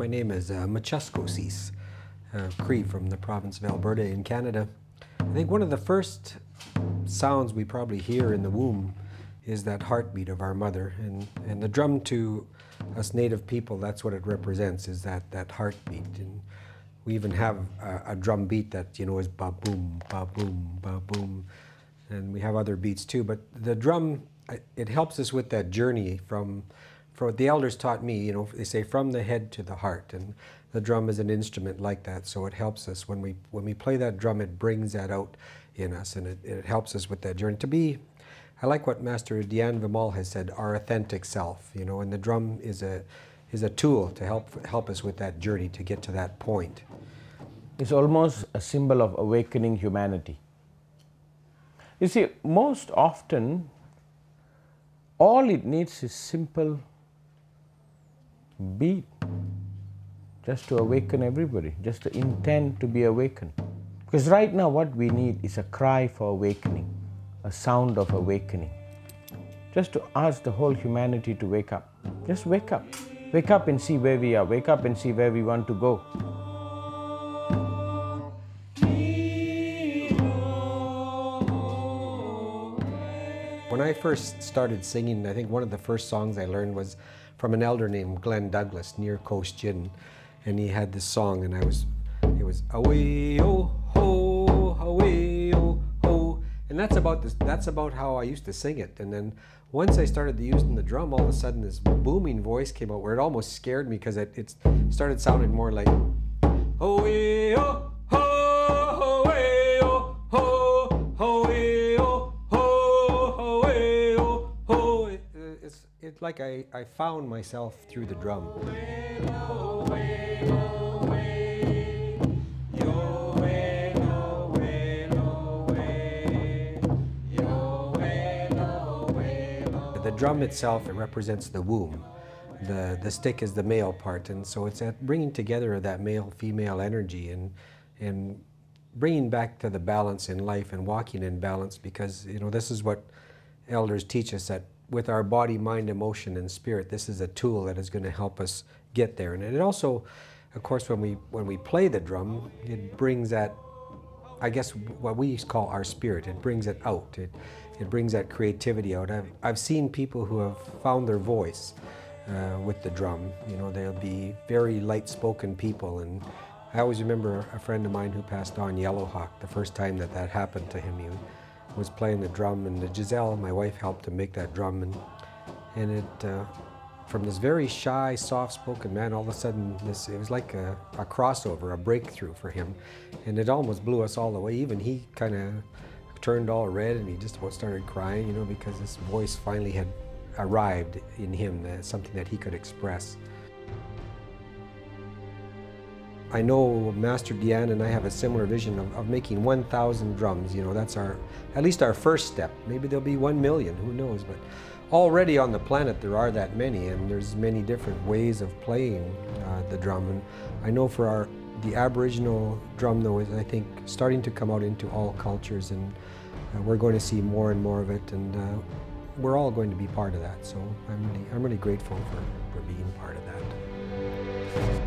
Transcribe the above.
My name is Machaskosis, Cree from the province of Alberta in Canada. I think one of the first sounds we probably hear in the womb is that heartbeat of our mother. And the drum to us native people, that's what it represents, is that heartbeat. And we even have a drum beat that, you know, is ba-boom, ba-boom, ba-boom. And we have other beats too. But the drum, it helps us with that journey from what the elders taught me, you know, they say from the head to the heart. And the drum is an instrument like that, so it helps us. When we play that drum, it brings that out in us, and it helps us with that journey. To be, I like what Master Dhyan Vimal has said, our authentic self, you know, and the drum is a tool to help us with that journey to get to that point. It's almost a symbol of awakening humanity. You see, most often, all it needs is simple beat, just to awaken everybody, just to intend to be awakened. Because right now what we need is a cry for awakening, a sound of awakening. Just to ask the whole humanity to wake up. Just wake up. Wake up and see where we are. Wake up and see where we want to go. When I first started singing, I think one of the first songs I learned was from an elder named Glenn Douglas near Cochin, and he had this song, and it was away oh ho, away oh ho, and that's about how I used to sing it. And then once I started using the drum, all of a sudden this booming voice came out where it almost scared me, because it started sounding more like away oh ho, away oh ho, away oh ho, away oh ho. It's like I found myself through the drum. The drum itself, it represents the womb. The stick is the male part, and so it's at bringing together that male-female energy and bringing back to the balance in life and walking in balance, because, you know, this is what elders teach us, that with our body, mind, emotion, and spirit, this is a tool that is going to help us get there. And it also, of course, when we play the drum, it brings that, I guess, what we call our spirit. It brings it out. It brings that creativity out. I've seen people who have found their voice with the drum. You know, they'll be very light-spoken people. And I always remember a friend of mine who passed on, Yellowhawk, the first time that happened to him. He was playing the drum, and Giselle, my wife, helped him make that drum. And it, from this very shy, soft-spoken man, all of a sudden, it was like a crossover, a breakthrough for him. And it almost blew us all away. Even he kind of turned all red, and he just started crying, you know, because this voice finally had arrived in him, something that he could express. I know Master Dhyan and I have a similar vision of making 1,000 drums. You know, that's at least our first step. Maybe there'll be 1 million, who knows? But already on the planet there are that many, and there's many different ways of playing the drum. And I know for the Aboriginal drum, though, is, I think, starting to come out into all cultures, and we're going to see more and more of it, and we're all going to be part of that. So I'm really grateful for being part of that.